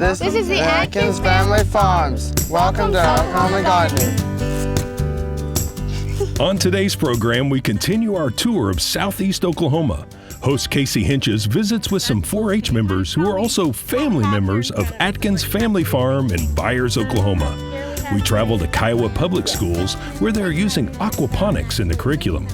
This is the Atkins Family Farms. Welcome to Oklahoma Gardening. On today's program, we continue our tour of Southeast Oklahoma. Host Casey Hentges visits with some 4-H members who are also family members of Atkins Family Farm in Byers, Oklahoma. We travel to Kiowa Public Schools where they're using aquaponics in the curriculum.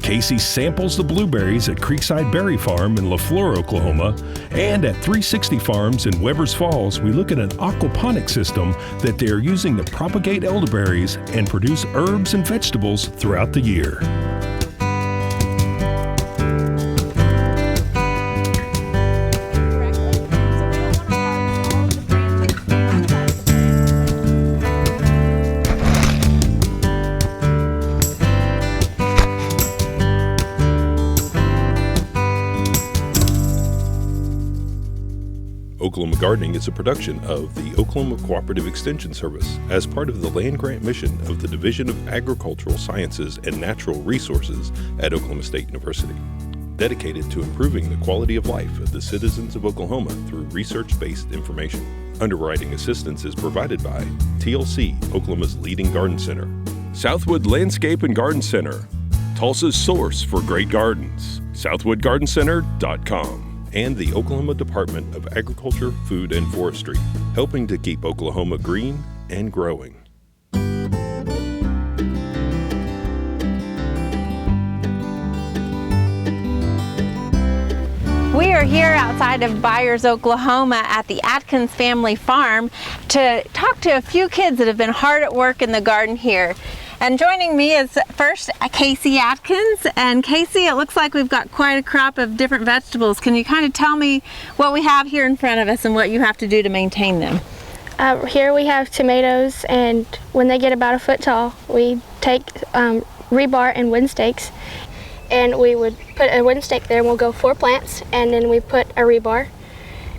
Casey samples the blueberries at Creekside Berry Farm in LaFleur, Oklahoma, and at 360 Farms in Webbers Falls, we look at an aquaponic system that they are using to propagate elderberries and produce herbs and vegetables throughout the year. Oklahoma Gardening is a production of the Oklahoma Cooperative Extension Service as part of the land grant mission of the Division of Agricultural Sciences and Natural Resources at Oklahoma State University, dedicated to improving the quality of life of the citizens of Oklahoma through research-based information. Underwriting assistance is provided by TLC, Oklahoma's leading garden center, Southwood Landscape and Garden Center, Tulsa's source for great gardens, southwoodgardencenter.com. and the Oklahoma Department of Agriculture, Food, and Forestry, helping to keep Oklahoma green and growing. We are here outside of Byers, Oklahoma at the Atkins Family Farm to talk to a few kids that have been hard at work in the garden here. And joining me is first Casey Atkins. And Casey, it looks like we've got quite a crop of different vegetables. Can you kind of tell me what we have here in front of us and what you have to do to maintain them? Here we have tomatoes, and when they get about a foot tall, we take rebar and wind stakes, and we would put a wind stake there, and we'll go 4 plants, and then we put a rebar,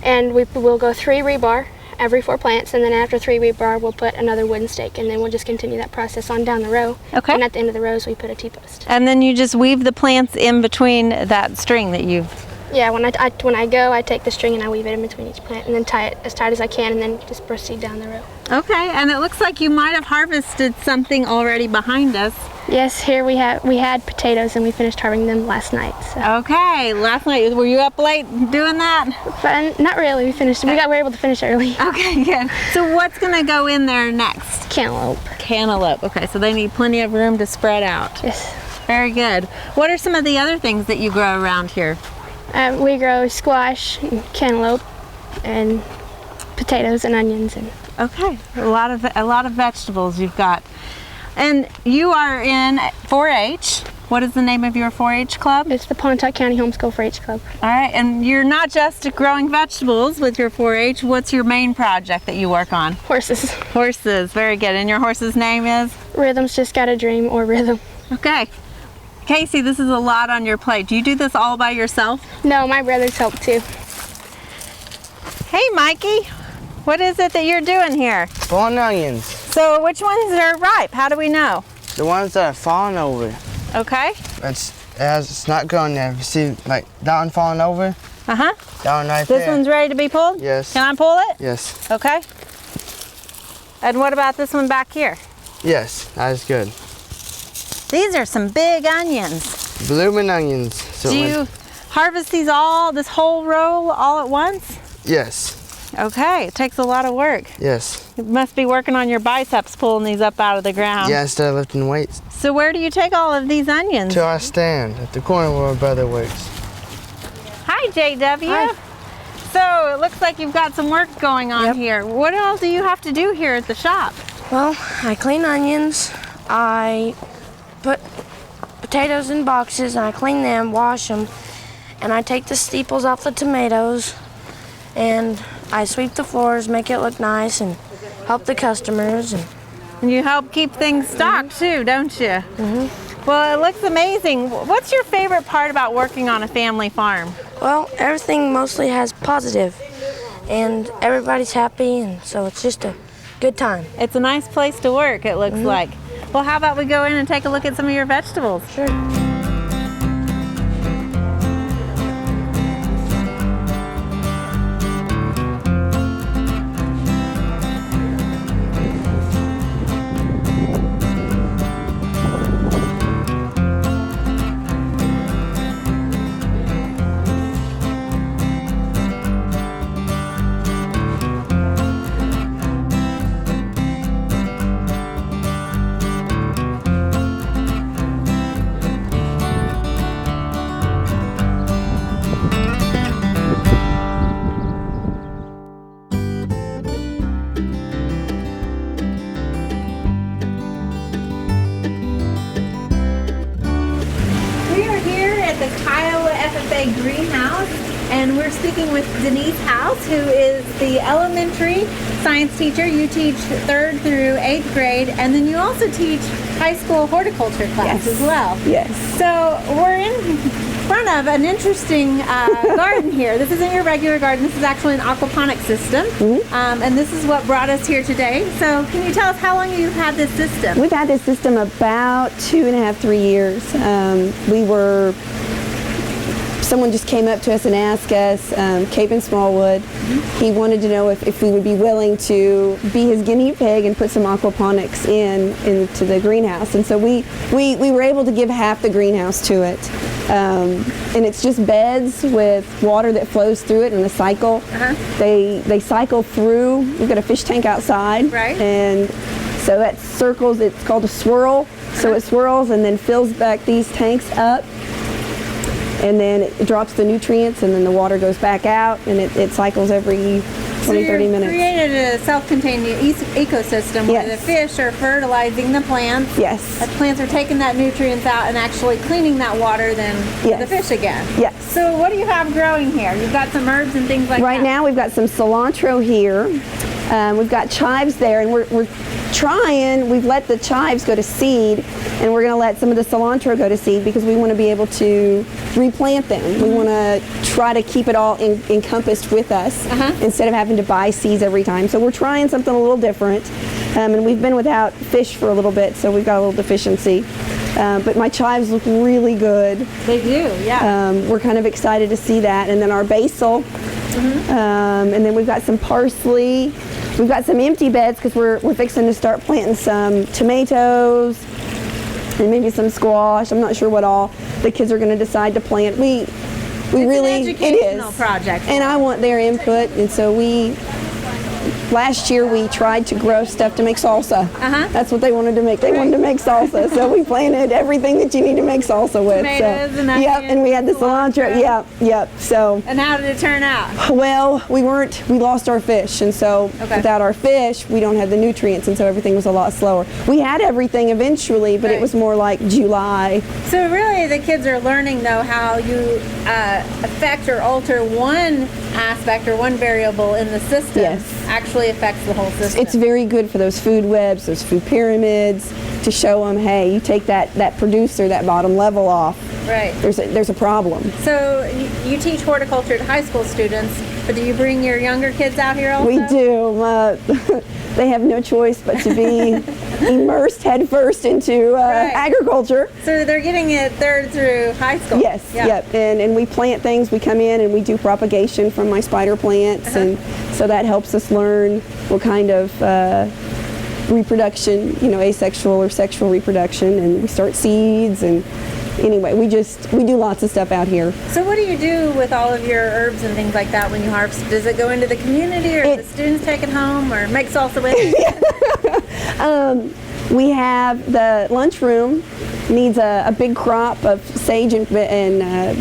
and we'll go 3 rebar every 4 plants, and then after 3 rebar we'll put another wooden stake, and then we'll just continue that process on down the row. Okay. And at the end of the rows we put a T-post. And then you just weave the plants in between that string that you've... Yeah, when I go, I take the string and I weave it in between each plant and then tie it as tight as I can and then just proceed down the row. Okay, and it looks like you might have harvested something already behind us. Yes, here we had potatoes and we finished harvesting them last night. So. Okay, last night, were you up late doing that? But not really, we were able to finish early. Okay, good. So what's gonna go in there next? Cantaloupe. Cantaloupe, okay, so they need plenty of room to spread out. Yes. Very good. What are some of the other things that you grow around here? We grow squash, and cantaloupe, and potatoes and onions. And okay, a lot of vegetables you've got. And you are in 4-H. What is the name of your 4-H club? It's the Pontotoc County Homeschool 4-H Club. All right, and you're not just growing vegetables with your 4-H. What's your main project that you work on? Horses. Horses, very good. And your horse's name is? Rhythm's Just Got a Dream, or Rhythm. Okay. Casey, this is a lot on your plate. Do you do this all by yourself? No, my brothers help too. Hey, Mikey. What is it that you're doing here? Pulling onions. So which ones are ripe? How do we know? The ones that are falling over. Okay. It's not going there. You see, like that one falling over? Uh-huh. That one right there. This one's ready to be pulled? Yes. Can I pull it? Yes. Okay. And what about this one back here? Yes, that is good. These are some big onions. Blooming onions. So do you harvest this whole row all at once? Yes. Okay, it takes a lot of work. Yes. You must be working on your biceps pulling these up out of the ground. Yeah, instead of lifting weights. So where do you take all of these onions? To our stand at the corner where my brother works. Hi, JW. Hi. So it looks like you've got some work going on here. What else do you have to do here at the shop? Well, I clean onions, I put potatoes in boxes and I clean them, wash them, and I take the steeples off the tomatoes and I sweep the floors, make it look nice, and help the customers. And you help keep things stocked too, don't you? Mm-hmm. Well, it looks amazing. What's your favorite part about working on a family farm? Well, everything mostly has positive, and everybody's happy, and so it's just a good time. It's a nice place to work, it looks like. Well, how about we go in and take a look at some of your vegetables? Sure. Kiowa FFA greenhouse, and we're speaking with Denise House, who is the elementary science teacher. You teach 3rd through 8th grade, and then you also teach high school horticulture class as well. Yes. So we're in front of an interesting garden here. This isn't your regular garden. This is actually an aquaponic system, and this is what brought us here today. So can you tell us how long you've had this system? We've had this system about 2.5, 3 years. Someone just came up to us and asked us, Cape in Smallwood, he wanted to know if we would be willing to be his guinea pig and put some aquaponics into the greenhouse. And so we were able to give half the greenhouse to it. And it's just beds with water that flows through it in a cycle. They cycle through. We've got a fish tank outside. Right. And so that circles, it's called a swirl. So it swirls and then fills back these tanks up. And then it drops the nutrients, and then the water goes back out, and it cycles every 20, 30 minutes. So you created a self-contained ecosystem where the fish are fertilizing the plants. Yes. The plants are taking that nutrients out and actually cleaning that water then for the fish again. Yes. So what do you have growing here? You've got some herbs and things like that. Right now we've got some cilantro here. We've got chives there, and we're trying, we've let the chives go to seed, and we're going to let some of the cilantro go to seed because we want to be able to replant them. We want to try to keep it all encompassed with us instead of having to buy seeds every time. So we're trying something a little different, and we've been without fish for a little bit, so we've got a little deficiency. But my chives look really good. They do, yeah. We're kind of excited to see that. And then our basil, and then we've got some parsley. We've got some empty beds because we're fixing to start planting some tomatoes and maybe some squash. I'm not sure what all the kids are going to decide to plant. It's really, an educational project. And I want their input, and so last year we tried to grow stuff to make salsa. That's what they wanted to make. They wanted to make salsa, so we planted everything that you need to make salsa with. Tomatoes and onions. Yep, and we had the cilantro. Yep. So. And how did it turn out? Well, we lost our fish, and so without our fish, we don't have the nutrients, and so everything was a lot slower. We had everything eventually, but it was more like July. So really, the kids are learning though how you affect or alter one aspect or one variable in the system actually affects the whole system. It's very good for those food webs, those food pyramids, to show them, hey, you take that producer, that bottom level off. Right. There's a problem. So you teach horticulture to high school students, but do you bring your younger kids out here also? We do. They have no choice but to be immersed headfirst into agriculture. So they're getting it 3rd through high school. Yes, yep. And we plant things. We come in and we do propagation from my spider plants, and so that helps us learn what kind of reproduction, asexual or sexual reproduction, and we start seeds, and anyway, we do lots of stuff out here. So what do you do with all of your herbs and things like that when you harvest? Does it go into the community, or do the students take it home, or make salsa with it? We have the lunchroom needs a big crop of sage and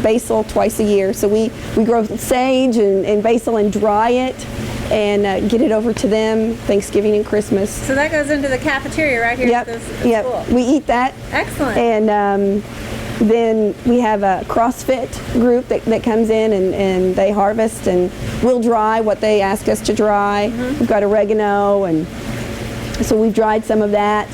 basil twice a year. So we grow sage and basil and dry it and get it over to them Thanksgiving and Christmas. So that goes into the cafeteria right here at the school? We eat that. Excellent. And then we have a CrossFit group that comes in and they harvest, and we'll dry what they ask us to dry. We've got oregano, and so we've dried some of that.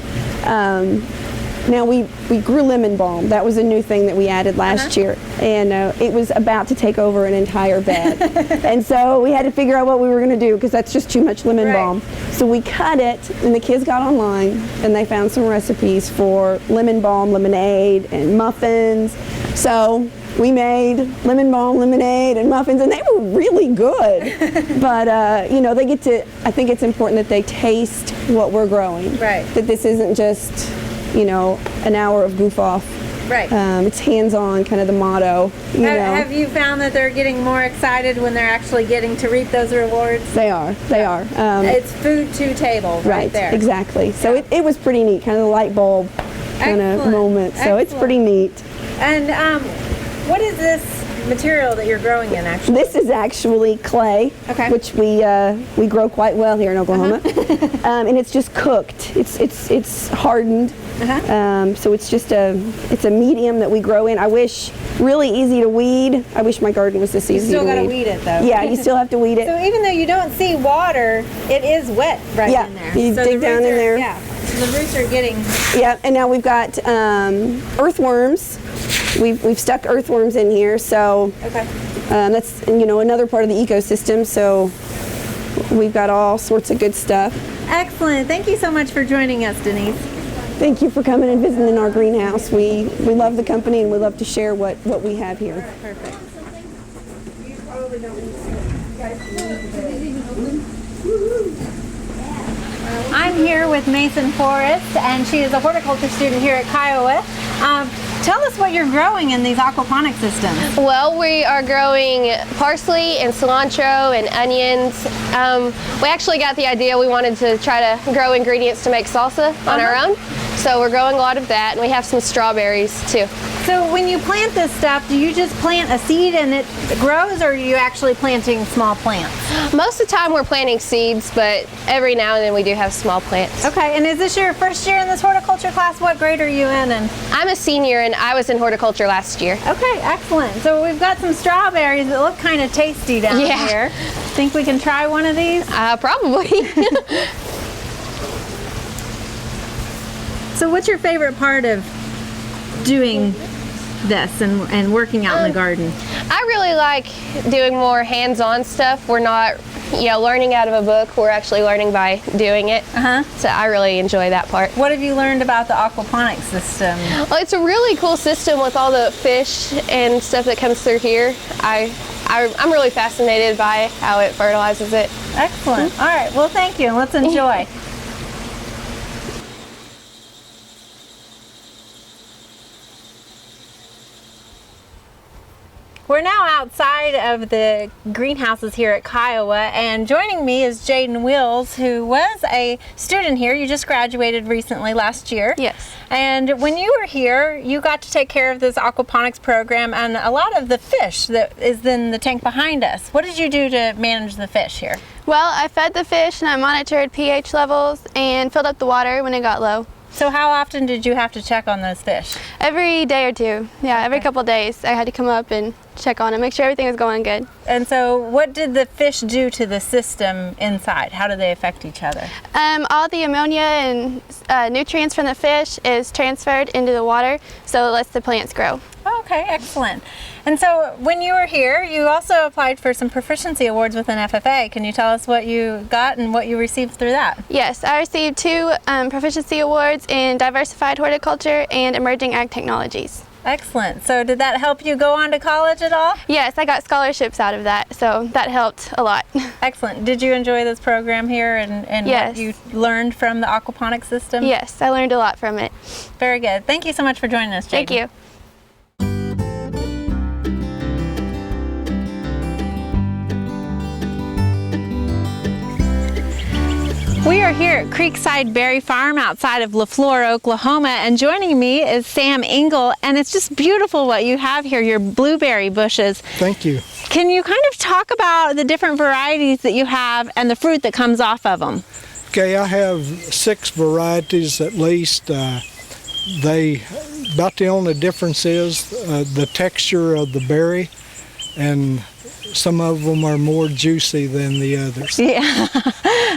Now we grew lemon balm. That was a new thing that we added last year, and it was about to take over an entire bed. And so we had to figure out what we were going to do, because that's just too much lemon balm. So we cut it, and the kids got online and they found some recipes for lemon balm lemonade and muffins. So we made lemon balm lemonade and muffins, and they were really good. But they get to, I think it's important that they taste what we're growing. Right. That this isn't just an hour of goof off. Right. It's hands-on, kind of the motto. Have you found that they're getting more excited when they're actually getting to reap those rewards? They are. It's food to table right there. Exactly. So it was pretty neat, kind of the light bulb kind of moment. So it's pretty neat. And what is this material that you're growing in, actually? This is actually clay, Okay. which we grow quite well here in Oklahoma, and it's just cooked. It's hardened, so it's just it's a medium that we grow in. I wish really easy to weed. I wish my garden was this easy to weed. You still got to weed it though. Yeah, you still have to weed it. So even though you don't see water, it is wet right in there. You So dig the down roots in there. Yeah, so the roots are getting. Yeah, and now we've got earthworms. We've stuck earthworms in here, so that's another part of the ecosystem. So we've got all sorts of good stuff. Excellent. Thank you so much for joining us, Denise. Thank you for coming and visiting our greenhouse. We love the company and we love to share what we have here. Perfect. I'm here with Mason Forrest, and she is a horticulture student here at Kiowa. Tell us what you're growing in these aquaponic systems. Well, we are growing parsley and cilantro and onions. We actually got the idea we wanted to try to grow ingredients to make salsa on our own. So we're growing a lot of that, and we have some strawberries too. So when you plant this stuff, do you just plant a seed and it grows, or are you actually planting small plants? Most of the time we're planting seeds, but every now and then we do have small plants. Okay, and is this your first year in this horticulture class? What grade are you in? And I'm a senior and I was in horticulture last year. okay, excellent. So we've got some strawberries that look kind of tasty down here. Think we can try one of these? Probably. So what's your favorite part of doing this and working out in the garden? I really like doing more hands-on stuff. We're not, learning out of a book. We're actually learning by doing it. So I really enjoy that part. What have you learned about the aquaponics system? Well, it's a really cool system with all the fish and stuff that comes through here. I'm really fascinated by how it fertilizes it. Excellent. All right, well, thank you, and let's enjoy. We're now outside of the greenhouses here at Kiowa, and joining me is Jaden Wills, who was a student here. You just graduated recently last year. Yes. And when you were here, you got to take care of this aquaponics program and a lot of the fish that is in the tank behind us. What did you do to manage the fish here? Well, I fed the fish and I monitored pH levels and filled up the water when it got low. So how often did you have to check on those fish? Every day or two. Yeah, every couple of days I had to come up and check on it, make sure everything was going good. And so what did the fish do to the system inside? How do they affect each other? All the ammonia and nutrients from the fish is transferred into the water, so it lets the plants grow. Okay, excellent. And so when you were here, you also applied for some proficiency awards with an FFA. Can you tell us what you got and what you received through that? Yes, I received 2 proficiency awards in diversified horticulture and emerging ag technologies. Excellent. So did that help you go on to college at all? Yes, I got scholarships out of that, so that helped a lot. Excellent. Did you enjoy this program here and Yes. what you learned from the aquaponics system? Yes, I learned a lot from it. Very good. Thank you so much for joining us, Jaden. Thank you. We are here at Creekside Berry Farm outside of LaFleur, Oklahoma, and joining me is Sam Engel, and it's just beautiful what you have here, your blueberry bushes. Thank you. Can you kind of talk about the different varieties that you have and the fruit that comes off of them? Okay, I have 6 varieties at least. About the only difference is the texture of the berry, and some of them are more juicy than the others. Yeah,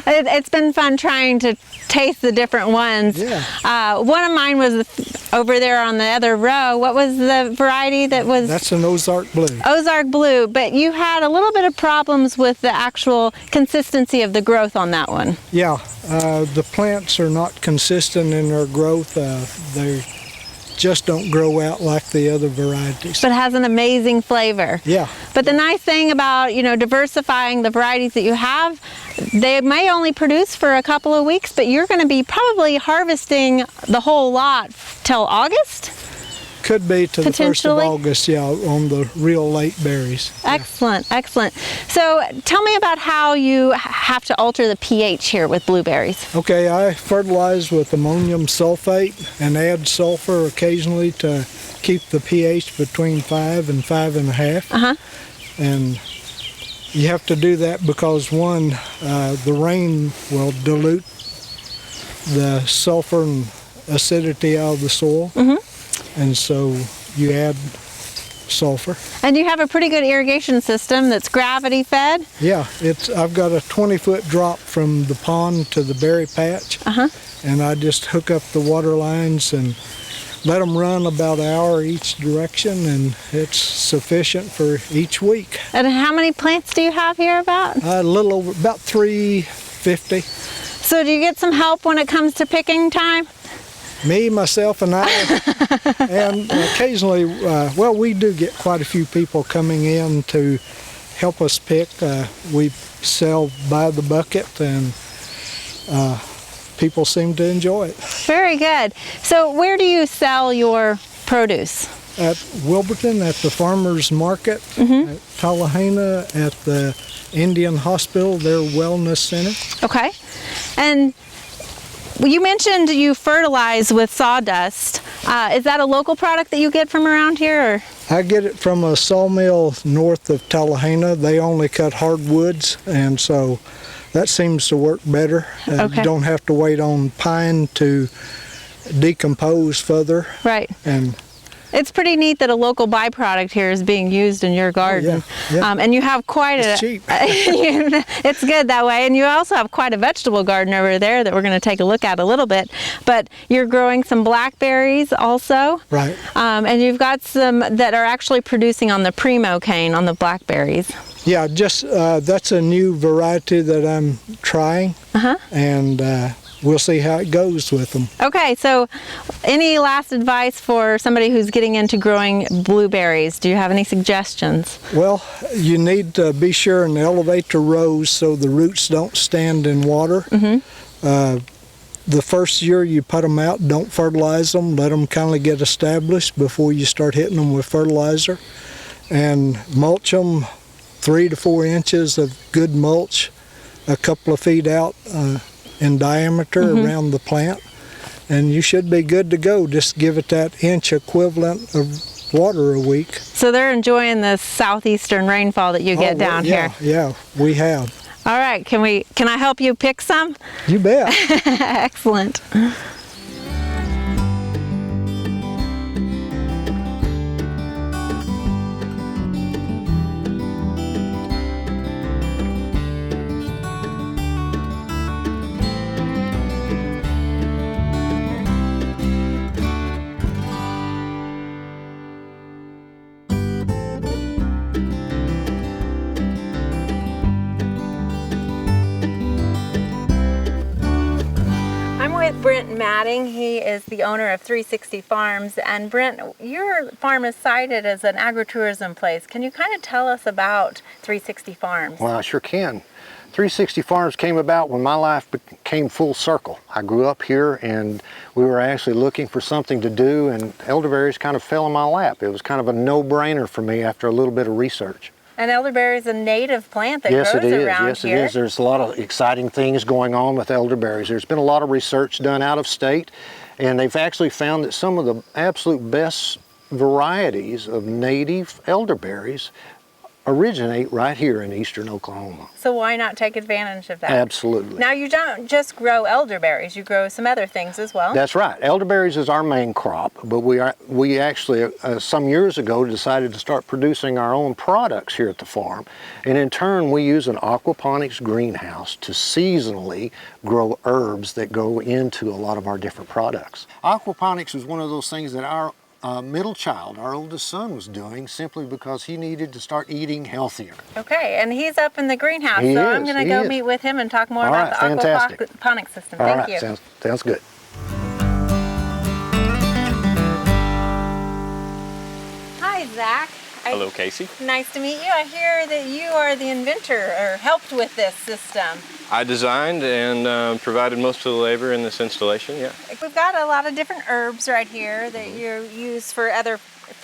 it's been fun trying to taste the different ones. Yeah. One of mine was over there on the other row. What was the variety that was? That's an Ozark Blue. Ozark Blue, but you had a little bit of problems with the actual consistency of the growth on that one. Yeah, the plants are not consistent in their growth. They just don't grow out like the other varieties. But it has an amazing flavor. Yeah. But the nice thing about, diversifying the varieties that you have, they may only produce for a couple of weeks, but you're going to be probably harvesting the whole lot till August? could be to the 1st of Potentially? August, yeah, on the real late berries. Excellent, excellent. So tell me about how you have to alter the pH here with blueberries. Okay, I fertilize with ammonium sulfate and add sulfur occasionally to keep the pH between 5 and 5.5. Uh-huh. And you have to do that because one, the rain will dilute the sulfur and acidity out of the soil. And so you add sulfur. And you have a pretty good irrigation system that's gravity fed. Yeah, I've got a 20-foot drop from the pond to the berry patch. And I just hook up the water lines and let them run about an hour each direction, and it's sufficient for each week. And how many plants do you have here about? A little over, about 350. So do you get some help when it comes to picking time? Me, myself, and I, and occasionally, well, we do get quite a few people coming in to help us pick. We sell by the bucket, and people seem to enjoy it. Very good. So where do you sell your produce? At Wilburton, at the farmers market, at Tallahena, at the Indian Hospital, their wellness center. Okay. And you mentioned you fertilize with sawdust. Is that a local product that you get from around here? Or? I get it from a sawmill north of Tallahena. They only cut hardwoods, and so that seems to work better. Okay. You don't have to wait on pine to decompose further. Right. And it's pretty neat that a local byproduct here is being used in your garden. Yeah. And you have quite it's cheap. It's good that way. And you also have quite a vegetable garden over there that we're going to take a look at a little bit. But you're growing some blackberries also. Right. And you've got some that are actually producing on the primo cane on the blackberries. Yeah, just that's a new variety that I'm trying. And we'll see how it goes with them. Okay, so any last advice for somebody who's getting into growing blueberries? Do you have any suggestions? Well, you need to be sure and elevate the rows so the roots don't stand in water. The first year you put them out, don't fertilize them. Let them kind of get established before you start hitting them with fertilizer. And mulch them 3 to 4 inches of good mulch, a couple of feet out in diameter around the plant, and you should be good to go. Just give it that inch equivalent of water a week. So they're enjoying the southeastern rainfall that you get down here. Yeah, we have. All right, can I help you pick some? You bet. Excellent. Brent Matting. He is the owner of 360 Farms. And Brent, your farm is cited as an agritourism place. Can you kind of tell us about 360 Farms? Well, I sure can. 360 Farms came about when my life became full circle. I grew up here and we were actually looking for something to do, and elderberries kind of fell in my lap. It was kind of a no-brainer for me after a little bit of research. And elderberry is a native plant that grows around here. Yes, it is. There's a lot of exciting things going on with elderberries. There's been a lot of research done out of state, and they've actually found that some of the absolute best varieties of native elderberries originate right here in eastern Oklahoma. So why not take advantage of that? Absolutely. Now you don't just grow elderberries, you grow some other things as well. That's right. Elderberries is our main crop, but we actually some years ago decided to start producing our own products here at the farm, and in turn we use an aquaponics greenhouse to seasonally grow herbs that go into a lot of our different products. Aquaponics is one of those things that our middle child, our oldest son, was doing simply because he needed to start eating healthier. Okay, and he's up in the greenhouse, I'm going to go meet with him and talk more about the aquaponic system. Thank you. Sounds good. Hi, Zach. Hello, Casey. Nice to meet you. I hear that you are the inventor or helped with this system. I designed and provided most of the labor in this installation, yeah. We've got a lot of different herbs right here that you use for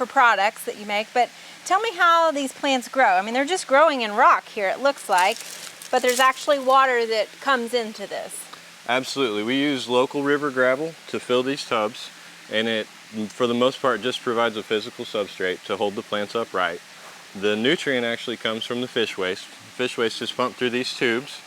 products that you make, but tell me how these plants grow. I mean, they're just growing in rock here, it looks like, but there's actually water that comes into this. Absolutely. We use local river gravel to fill these tubs, and it, for the most part, just provides a physical substrate to hold the plants upright. The nutrient actually comes from the fish waste. Fish waste is pumped through these tubes.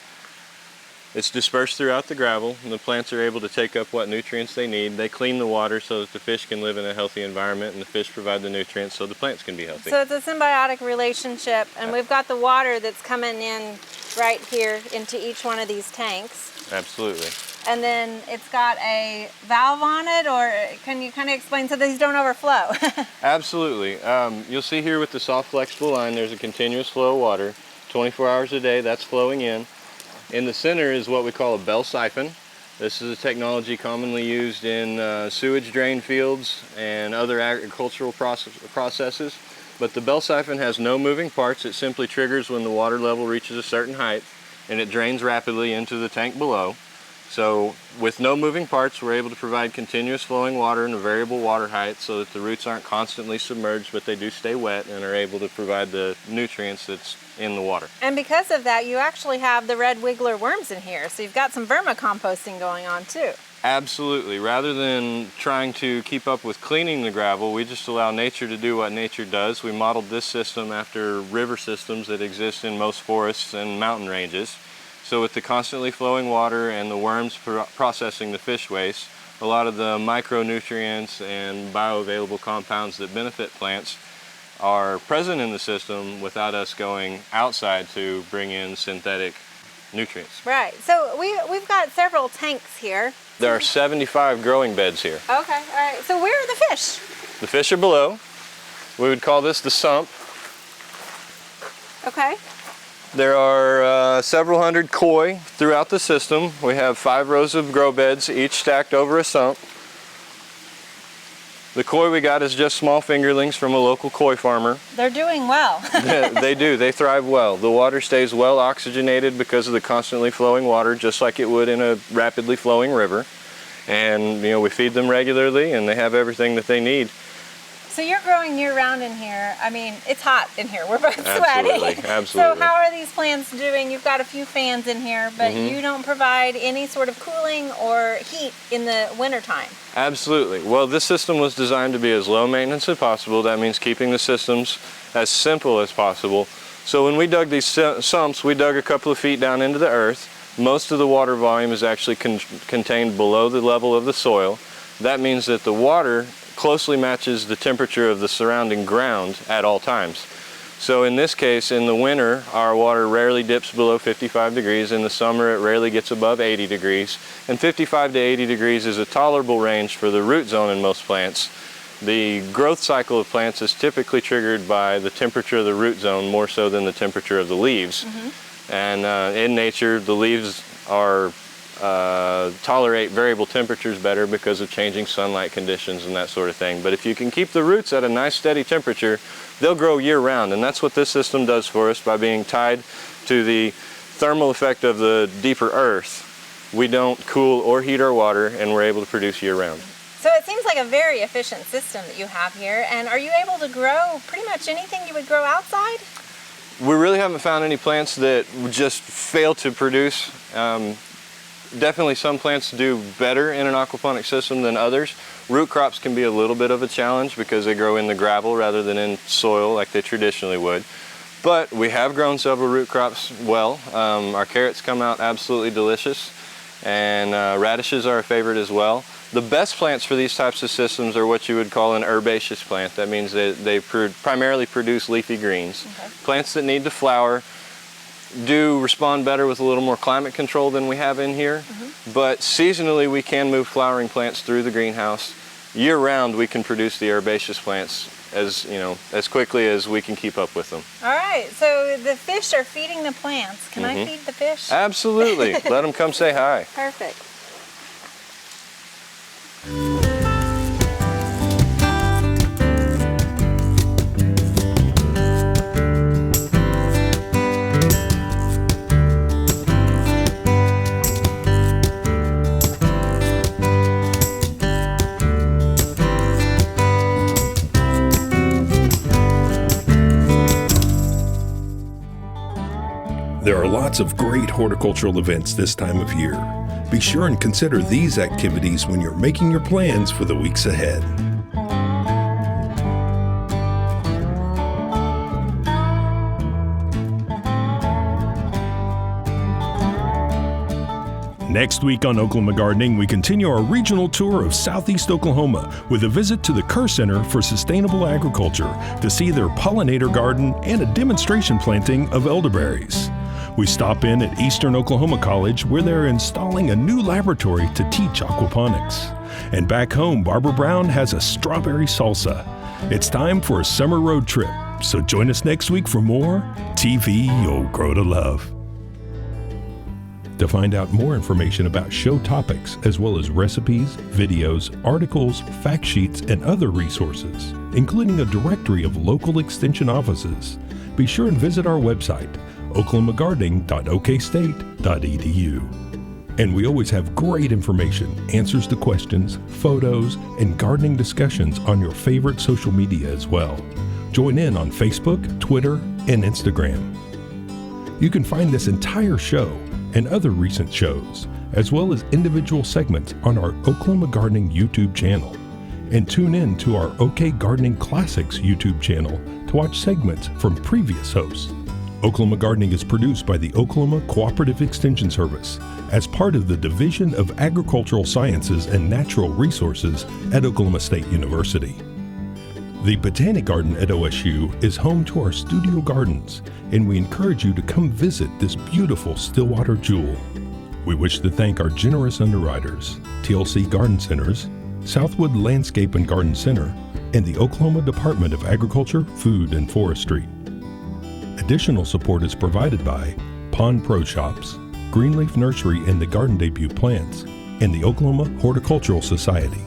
It's dispersed throughout the gravel, and the plants are able to take up what nutrients they need. They clean the water so that the fish can live in a healthy environment, and the fish provide the nutrients so the plants can be healthy. So it's a symbiotic relationship, and we've got the water that's coming in right here into each one of these tanks. Absolutely. And then it's got a valve on it, or can you kind of explain so these don't overflow? Absolutely. You'll see here with the soft flexible line, there's a continuous flow of water, 24 hours a day, that's flowing in. In the center is what we call a bell siphon. This is a technology commonly used in sewage drain fields and other agricultural processes. But the bell siphon has no moving parts. It simply triggers when the water level reaches a certain height, and it drains rapidly into the tank below. So with no moving parts, we're able to provide continuous flowing water and a variable water height so that the roots aren't constantly submerged, but they do stay wet and are able to provide the nutrients that's in the water. And because of that, you actually have the red wiggler worms in here, so you've got some vermicomposting going on too. Absolutely. Rather than trying to keep up with cleaning the gravel, we just allow nature to do what nature does. We modeled this system after river systems that exist in most forests and mountain ranges. So with the constantly flowing water and the worms processing the fish waste, a lot of the micronutrients and bioavailable compounds that benefit plants are present in the system without us going outside to bring in synthetic nutrients. Right. So we've got several tanks here. There are 75 growing beds here. Okay. All right. So where are the fish? The fish are below. We would call this the sump. Okay. There are several hundred koi throughout the system. We have 5 rows of grow beds, each stacked over a sump. The koi we got is just small fingerlings from a local koi farmer. They're doing well. They do. They thrive well. The water stays well oxygenated because of the constantly flowing water, just like it would in a rapidly flowing river. And we feed them regularly, and they have everything that they need. So you're growing year-round in here. I mean, it's hot in here. We're both sweating. Absolutely, absolutely. So how are these plants doing? You've got a few fans in here, but you don't provide any sort of cooling or heat in the wintertime. Absolutely. Well, this system was designed to be as low maintenance as possible. That means keeping the systems as simple as possible. So when we dug these sumps, we dug a couple of feet down into the earth. Most of the water volume is actually contained below the level of the soil. That means that the water closely matches the temperature of the surrounding ground at all times. So in this case, in the winter, our water rarely dips below 55 degrees. In the summer, it rarely gets above 80 degrees. And 55 to 80 degrees is a tolerable range for the root zone in most plants. The growth cycle of plants is typically triggered by the temperature of the root zone more so than the temperature of the leaves. And in nature, the leaves are tolerate variable temperatures better because of changing sunlight conditions and that sort of thing. But if you can keep the roots at a nice steady temperature, they'll grow year-round, and that's what this system does for us by being tied to the thermal effect of the deeper earth. We don't cool or heat our water, and we're able to produce year-round. So it seems like a very efficient system that you have here, and are you able to grow pretty much anything you would grow outside? We really haven't found any plants that just fail to produce. Definitely some plants do better in an aquaponic system than others. Root crops can be a little bit of a challenge because they grow in the gravel rather than in soil like they traditionally would. But we have grown several root crops well. Our carrots come out absolutely delicious, and radishes are a favorite as well. The best plants for these types of systems are what you would call an herbaceous plant. That means they primarily produce leafy greens. Plants that need to flower do respond better with a little more climate control than we have in here, but seasonally we can move flowering plants through the greenhouse. Year-round we can produce the herbaceous plants as quickly as we can keep up with them. All right, so the fish are feeding the plants. Can I feed the fish? Absolutely. Let them come say hi. Perfect. lots of great horticultural events this time of year. Be sure and consider these activities when you're making your plans for the weeks ahead. Next week on Oklahoma Gardening, we continue our regional tour of Southeast Oklahoma with a visit to the Kerr Center for Sustainable Agriculture to see their pollinator garden and a demonstration planting of elderberries. We stop in at Eastern Oklahoma College where they're installing a new laboratory to teach aquaponics. And back home, Barbara Brown has a strawberry salsa. It's time for a summer road trip, so join us next week for more TV You'll Grow to Love. To find out more information about show topics, as well as recipes, videos, articles, fact sheets, and other resources, including a directory of local extension offices, be sure and visit our website, oklahomagardening.okstate.edu. And we always have great information, answers to questions, photos, and gardening discussions on your favorite social media as well. Join in on Facebook, Twitter, and Instagram. You can find this entire show and other recent shows, as well as individual segments on our Oklahoma Gardening YouTube channel. And tune in to our OK Gardening Classics YouTube channel to watch segments from previous hosts. Oklahoma Gardening is produced by the Oklahoma Cooperative Extension Service as part of the Division of Agricultural Sciences and Natural Resources at Oklahoma State University. The Botanic Garden at OSU is home to our studio gardens, and we encourage you to come visit this beautiful Stillwater jewel. We wish to thank our generous underwriters, TLC Garden Centers, Southwood Landscape and Garden Center, and the Oklahoma Department of Agriculture, Food, and Forestry. Additional support is provided by Pond Pro Shops, Greenleaf Nursery and the Garden Debut Plants, and the Oklahoma Horticultural Society.